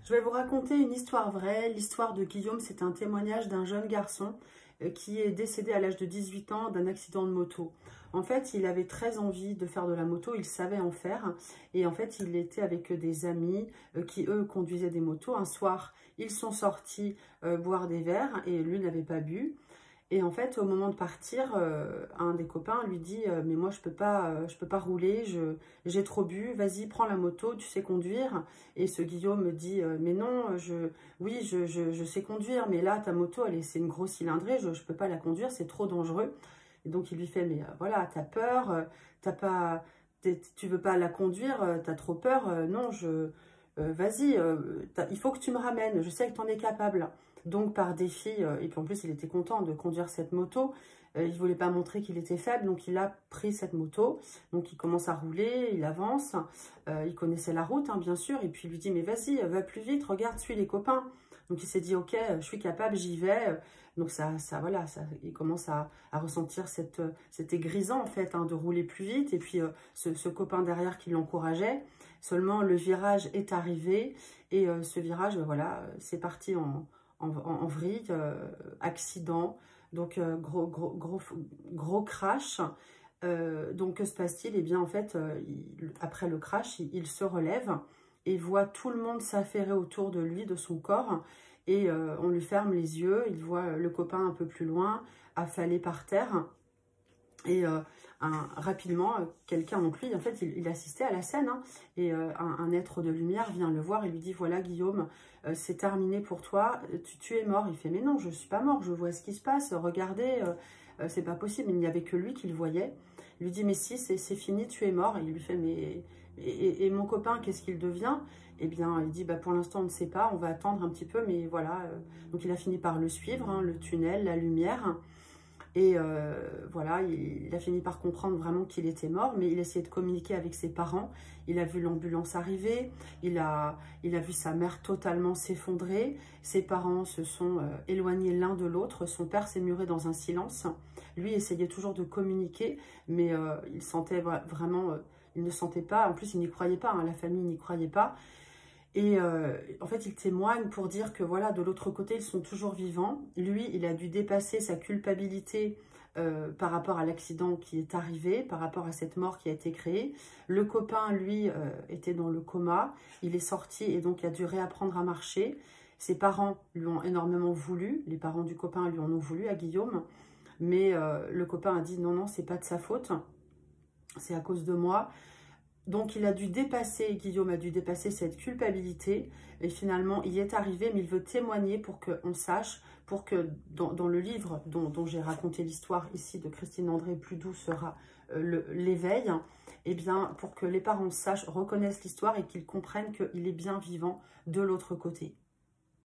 Je vais vous raconter une histoire vraie. L'histoire de Guillaume, c'est un témoignage d'un jeune garçon qui est décédé à l'âge de 18 ans d'un accident de moto. En fait, il avait très envie de faire de la moto, il savait en faire. Et en fait, il était avec des amis qui, eux, conduisaient des motos. Un soir, ils sont sortis boire des verres et lui n'avait pas bu. Et en fait, au moment de partir, un des copains lui dit mais moi, je peux pas rouler, j'ai trop bu, vas-y, prends la moto, tu sais conduire. » Et ce Guillaume me dit mais non, oui, je sais conduire, mais là, ta moto, c'est une grosse cylindrée, je peux pas la conduire, c'est trop dangereux. » Et donc, il lui fait mais voilà, t'as peur, tu veux pas la conduire, t'as trop peur, non, vas-y, il faut que tu me ramènes, je sais que tu en es capable. Donc par défi, et puis en plus il était content de conduire cette moto, il ne voulait pas montrer qu'il était faible, donc il a pris cette moto, donc il commence à rouler, il avance, il connaissait la route hein, bien sûr, et puis il lui dit mais vas-y, va plus vite, regarde, suis les copains. Donc il s'est dit ok, je suis capable, j'y vais. Donc voilà, il commence à ressentir c'était grisant en fait hein, de rouler plus vite, et puis ce copain derrière qui l'encourageait. Seulement le virage est arrivé, et ce virage, voilà, c'est parti en vrille, accident, donc gros crash. Donc que se passe-t-il? Eh bien en fait, après le crash, il se relève et voit tout le monde s'affairer autour de lui, de son corps, et on lui ferme les yeux, il voit le copain un peu plus loin, affalé par terre. Et rapidement, quelqu'un, donc lui, en fait, il assistait à la scène, hein, et un être de lumière vient le voir et lui dit, voilà Guillaume, c'est terminé pour toi, tu es mort. Il fait, mais non, je ne suis pas mort, je vois ce qui se passe, regardez, c'est pas possible. Il n'y avait que lui qui le voyait. Il lui dit, mais si, c'est fini, tu es mort. Et il lui fait, mais et mon copain, qu'est-ce qu'il devient? Eh bien, il dit, bah, pour l'instant, on ne sait pas, on va attendre un petit peu, mais voilà. Donc, il a fini par le suivre, hein, le tunnel, la lumière. Et voilà, il a fini par comprendre vraiment qu'il était mort, mais il essayait de communiquer avec ses parents. Il a vu l'ambulance arriver, il a vu sa mère totalement s'effondrer. Ses parents se sont éloignés l'un de l'autre. Son père s'est muré dans un silence. Lui essayait toujours de communiquer, mais il sentait vraiment, il ne sentait pas. En plus, il n'y croyait pas, hein, la famille n'y croyait pas. Et en fait, il témoigne pour dire que voilà, de l'autre côté, ils sont toujours vivants. Lui, il a dû dépasser sa culpabilité par rapport à l'accident qui est arrivé, par rapport à cette mort qui a été créée. Le copain, lui, était dans le coma. Il est sorti et donc a dû réapprendre à marcher. Ses parents lui ont énormément voulu. Les parents du copain lui en ont voulu à Guillaume. Mais le copain a dit non, non, c'est pas de sa faute. C'est à cause de moi. Donc, il a dû dépasser, Guillaume a dû dépasser cette culpabilité. Et finalement, il y est arrivé, mais il veut témoigner pour qu'on sache, pour que dans le livre dont j'ai raconté l'histoire ici de Christine André, Plus doux sera l'éveil, eh bien, pour que les parents sachent, reconnaissent l'histoire et qu'ils comprennent qu'il est bien vivant de l'autre côté.